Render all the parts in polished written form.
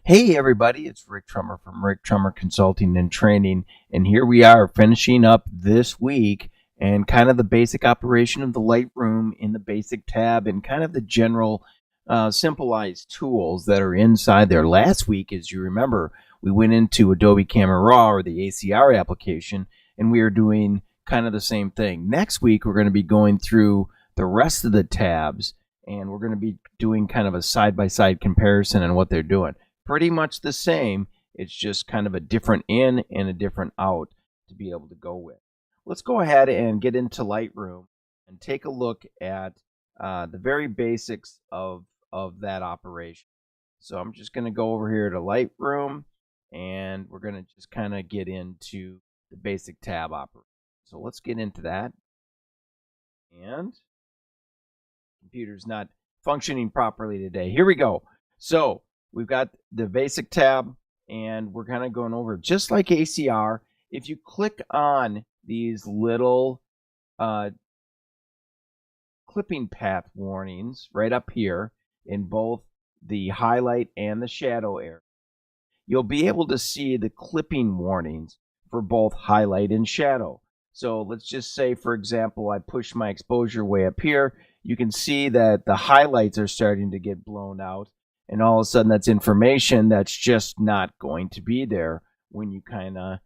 Hey everybody, it's Rick Trummer from Rick Trummer Consulting and Training, and here we are finishing up this week and kind of the basic operation of the Lightroom in the basic tab and kind of the general simplified tools that are inside there. Last week, as you remember, we went into Adobe Camera Raw or the ACR application, and we are doing kind of the same thing. Next week, we're going to be going through the rest of the tabs, and we're going to be doing kind of a side-by-side comparison on what they're doing. Pretty much the same. It's just kind of a different in and a different out to be able to go with. Let's go ahead and get into Lightroom and take a look at the very basics of that operation. So I'm just going to go over here to Lightroom, and we're going to just kind of get into the basic tab operation. So let's get into that. And computer's not functioning properly today. Here we go. So we've got the basic tab, and we're kind of going over just like ACR. If you click on these little clipping path warnings right up here in both the highlight and the shadow area, you'll be able to see the clipping warnings for both highlight and shadow. So let's just say, for example, I push my exposure way up here. You can see that the highlights are starting to get blown out. And all of a sudden, that's information that's just not going to be there when you kind of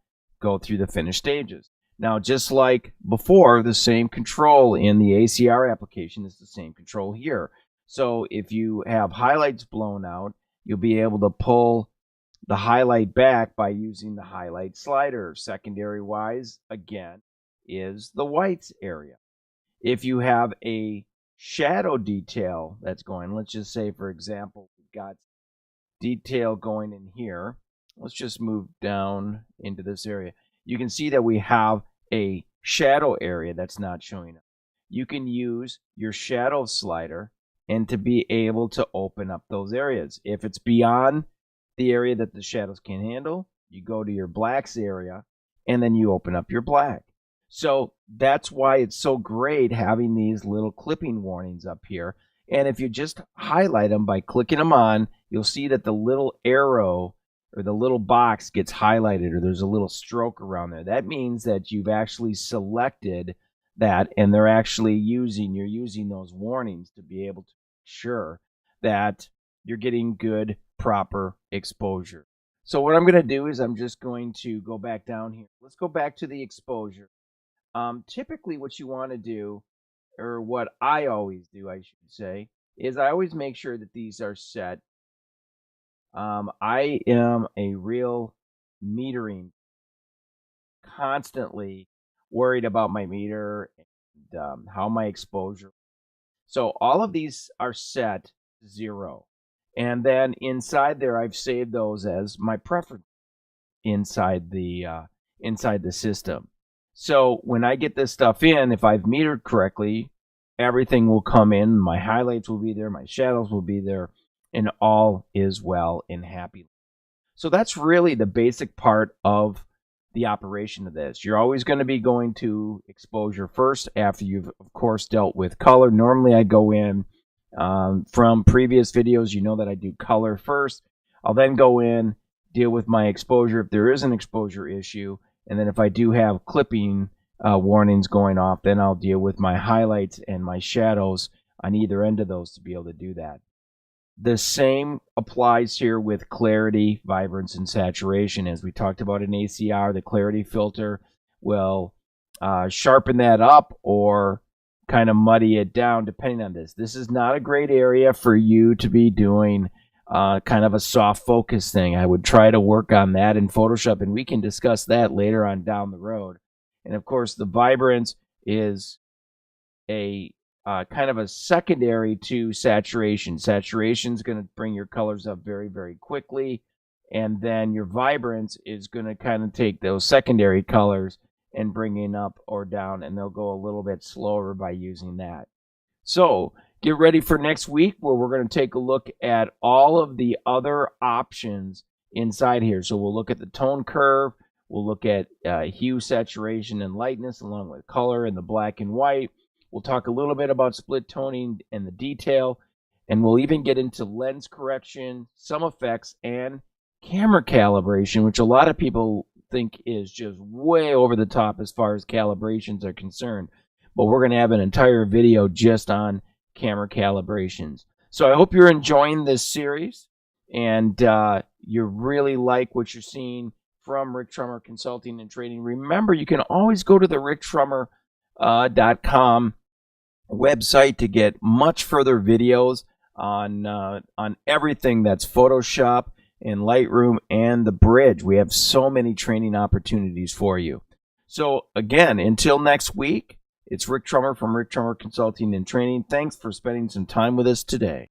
go through the finished stages. Now, just like before, the same control in the ACR application is the same control here. So if you have highlights blown out, you'll be able to pull the highlight back by using the highlight slider. Secondary-wise, again, is the whites area. If you have a shadow detail that's going, let's just say, for example, got detail going in here. Let's just move down into this area. You can see that we have a shadow area that's not showing up. You can use your shadow slider and to be able to open up those areas. If it's beyond the area that the shadows can handle, you go to your blacks area and then you open up your black. So that's why it's so great having these little clipping warnings up here. And if you just highlight them by clicking them on, you'll see that the little arrow or the little box gets highlighted, or there's a little stroke around there. That means that you've actually selected that, and you're using those warnings to be able to make sure that you're getting good, proper exposure. So what I'm going to do is I'm just going to go back down here. Let's go back to the exposure. Typically what you want to do, or what I always do, I should say, is I always make sure that these are set. I am a real metering, constantly worried about my meter and how my exposure. So all of these are set to 0. And then inside there, I've saved those as my preference inside the system. So when I get this stuff in, if I've metered correctly, everything will come in. My highlights will be there, my shadows will be there, and all is well and happy. So that's really the basic part of the operation of this. You're always going to be going to exposure first after you've, of course, dealt with color. Normally I go in from previous videos, you know that I do color first. I'll then go in, deal with my exposure if there is an exposure issue. And then if I do have clipping warnings going off, then I'll deal with my highlights and my shadows on either end of those to be able to do that. The same applies here with clarity, vibrance, and saturation. As we talked about in ACR, the clarity filter will sharpen that up or kind of muddy it down depending on this. This is not a great area for you to be doing kind of a soft focus thing. I would try to work on that in Photoshop, and we can discuss that later on down the road. And of course, the vibrance is a kind of a secondary to saturation. Saturation is going to bring your colors up very, very quickly, and then your vibrance is going to kind of take those secondary colors and bring it up or down, and they'll go a little bit slower by using that. So get ready for next week where we're going to take a look at all of the other options inside here. So we'll look at the tone curve. We'll look at hue, saturation, and lightness along with color and the black and white. We'll talk a little bit about split toning and the detail. And we'll even get into lens correction, some effects, and camera calibration, which a lot of people think is just way over the top as far as calibrations are concerned. But we're going to have an entire video just on camera calibrations. So I hope you're enjoying this series and you really like what you're seeing from Rick Trummer Consulting and Trading. Remember, you can always go to the ricktrummer.com website to get much further videos on everything that's Photoshop and Lightroom and the bridge. We have so many training opportunities for you. So again, until next week, it's Rick Trummer from Rick Trummer Consulting and Training. Thanks for spending some time with us today.